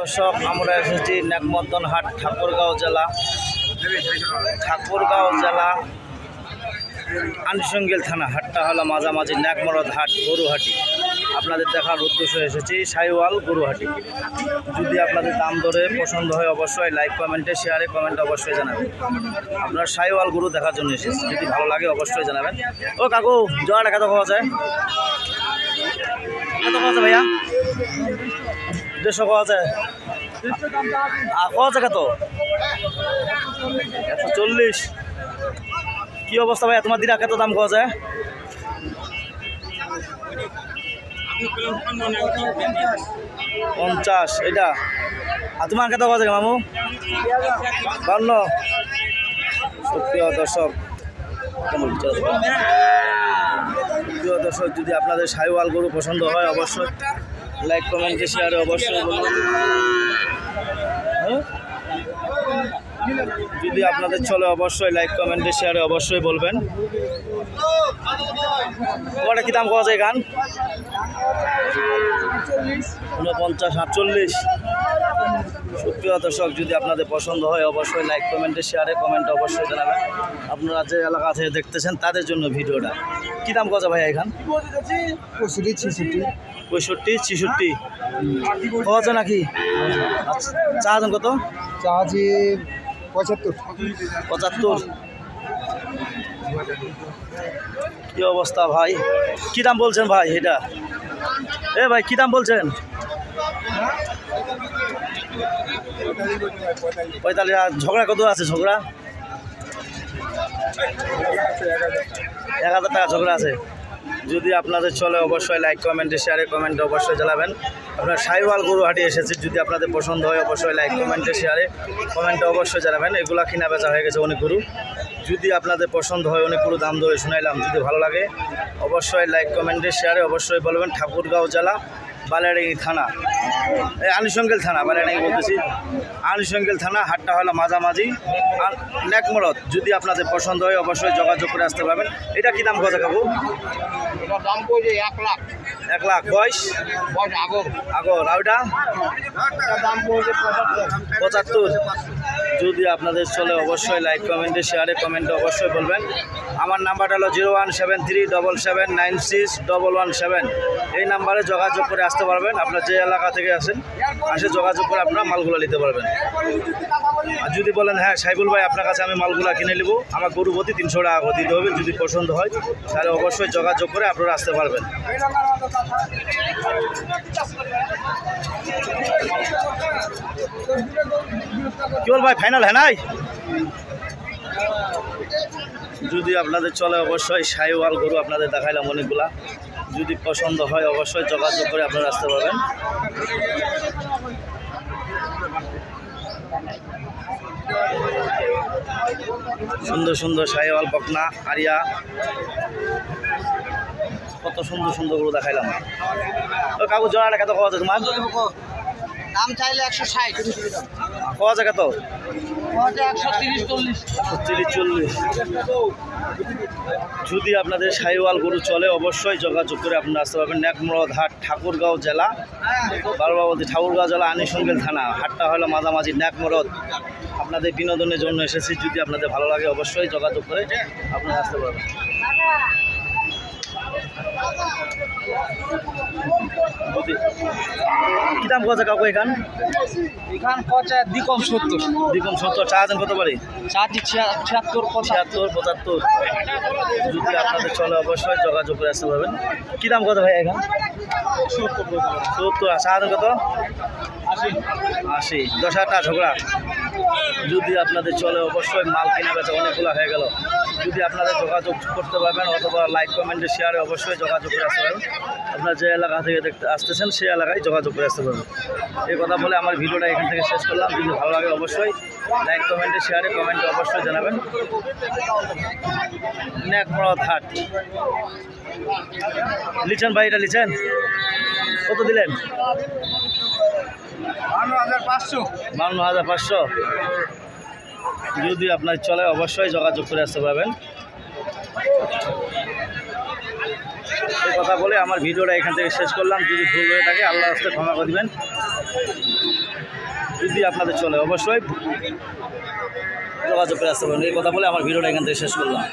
দর্শক, আমরা এসেছি নেকমদ্দন হাট, ঠাকুরগাঁও জেলা আনসঙ্গিল থানা। হাটটা হলো মাঝামাঝি নেকমরদ হাট, গরুহাটি। আপনাদের দেখার উদ্দেশ্যে এসেছি শাহিওয়াল গরুহাটি। যদি আপনাদের দাম দরে পছন্দ হয় অবশ্যই লাইক কমেন্টে শেয়ারে কমেন্ট অবশ্যই জানাবেন। আপনার শাহিওয়াল গরু দেখার জন্য এসেছি, যদি ভালো লাগে অবশ্যই জানাবেন। ও কাকু, জোয়াটা কত পাওয়া যায়? কত পাওয়া যায় ভাইয়া? 150 পাওয়া যায়। পাওয়া যায় কত? 140। কি অবস্থা ভাইয়া, তোমার দিরা কত দাম পাওয়া যায়? 50 এটা। আর তোমার কত পাওয়া যায় মামু? 52। প্রিয় দর্শক, যদি আপনাদের শাহিওয়াল গরু পছন্দ হয় অবশ্যই লাইক কমেন্টে শেয়ারে অবশ্যই বলুন। যদি আপনাদের চলে অবশ্যই লাইক কমেন্টে শেয়ারে অবশ্যই বলবেন। ওটা কি দাম পাওয়া যায় গান? 49, 48। সুপ্রিয় দর্শক, যদি আপনাদের পছন্দ হয় অবশ্যই লাইক কমেন্টে শেয়ারে কমেন্ট অবশ্যই জানাবেন। আপনারা যে এলাকা থেকে দেখতেছেন তাদের জন্য ভিডিওটা। কি দাম পাওয়া যায় ভাই এখান? 65, 66 পাওয়া যায় নাকি? আচ্ছা, চা দাম কত? চা 75। কি অবস্থা ভাই, কি দাম বলছেন ভাই এটা? ভাই কি দাম বলছেন? 45। আর ঝগড়া কত আছে? ঝগড়া 1000 টাকা ঝগড়া আছে। যদি আপনাদের চলে অবশ্যই লাইক কমেন্টে শেয়ারে কমেন্টে অবশ্যই জানাবেন। আপনার শাহিওয়াল গরুহাটি এসেছে, যদি আপনাদের পছন্দ হয় অবশ্যই লাইক কমেন্টে শেয়ারে কমেন্টে অবশ্যই জানাবেন। এগুলা কিনা বেচা হয়ে গেছে অনেক গরু। যদি আপনাদের পছন্দ হয় অনেক গরু দাম ধরে শুনাইলাম, যদি ভালো লাগে অবশ্যই লাইক কমেন্টে শেয়ারে অবশ্যই বলবেন। ঠাকুরগাঁও জেলা বালিয়াডাঙ্গি থানা, আনসঙ্গিল থানা, বালিয়াডাঙ্গি বলতেছি, আনসঙ্গিল থানা। হাটটা হলো মাঝামাঝি নেকমরদ। যদি আপনাদের পছন্দ হয় অবশ্যই যোগাযোগ করে আসতে পারবেন। এটা কি দাম কথা কাকু? দাম পড়ছে 1 লাখ। 1 লাখ। বয়স আগর। আর ওটা দাম পড়ছে 75। যদি আপনাদের চলে অবশ্যই লাইক কমেন্টে শেয়ারে কমেন্টে অবশ্যই বলবেন। আমার নাম্বারটা হলো 01737761117। এই নাম্বারে যোগাযোগ করে আসতে পারবেন। আপনার যে এলাকা থেকে আসেন আসে যোগাযোগ করে আপনারা মালগুলো নিতে পারবেন। আর যদি বলেন হ্যাঁ সাইবুল ভাই আপনার কাছে আমি মালগুলো কিনে নেব, আমার গরু প্রতি 300 টাকা করে দিতে হবে, যদি পছন্দ হয় তাহলে অবশ্যই যোগাযোগ করে আপনারা আসতে পারবেন। কি বল ভাই, ফাইনাল হ্যাঁ নাই? যদি আপনাদের চলে অবশ্যই শাহিওয়াল গরু আপনাদের দেখাইলাম অনেকগুলা। যদি পছন্দ হয় অবশ্যই যোগাযোগ করে আপনারা আসতে পারবেন। সুন্দর সুন্দর শাহিওয়াল, বকনা, আরিয়া, কত সুন্দর সুন্দর গরু দেখাইলাম। কাকু জোড়াটা কত পাওয়া যায় তোমার? দাম চাইলে 160। পাওয়া যায় কত? 130, 40। যদি আপনাদের শাহিওয়াল গরু চলে অবশ্যই যোগাযোগ করে আপনারা আসতে পারবেন। নেকমরদ হাট, ঠাকুরগাঁও জেলা, বারবাবতী ঠাকুরগাঁও জেলা, আনসঙ্গিল থানা। হাটটা হলো মাঝামাঝি নেকমরদ। আপনাদের বিনোদনের জন্য এসেছি, যদি আপনাদের ভালো লাগে অবশ্যই যোগাযোগ করে আপনারা আসতে পারবেন। কি দাম কথা কাকু এখান? এখান পচা দ্বিকম 70। দ্বিকম 70। চা দেন কত পারি? চাটি 76, 75। যদি আপনাদের চলে অবশ্যই যোগাযোগ করে আসতে পারবেন। কি দাম কত ভাই এখান? 70। চা দেন কত? 80। 10,000 টাকা ঝগড়া। যদি আপনাদের চলে অবশ্যই মাল কিনা বেচা অনেকগুলো হয়ে গেল। যদি আপনাদের যোগাযোগ করতে পারবেন অথবা লাইক কমেন্টে শেয়ারে অবশ্যই যোগাযোগ করে আসতে পারবেন। আপনার যে এলাকা থেকে দেখতে আসতেছেন সেই এলাকায় যোগাযোগ করে আসতে পারবেন। এই কথা বলে আমার ভিডিওটা এখান থেকে শেষ করলাম। যদি ভালো লাগে অবশ্যই লাইক কমেন্টে শেয়ারে কমেন্টে অবশ্যই জানাবেন। নেকমরদ হাট লিচেন ভাই, এটা লিচেন কত দিলেন? 52,500। যদি আপনার চলে অবশ্যই যোগাযোগ করে আসতে পারবেন। এই কথা বলে আমার ভিডিওটা এখান থেকে শেষ করলাম। যদি ভুল হয়ে থাকে আল্লাহর রাস্তায় ক্ষমা করে দিবেন। যদি আপনাদের চলে অবশ্যই যোগাযোগ করে আসতে পারেন। এই কথা বলে আমার ভিডিওটা এখান থেকে শেষ করলাম।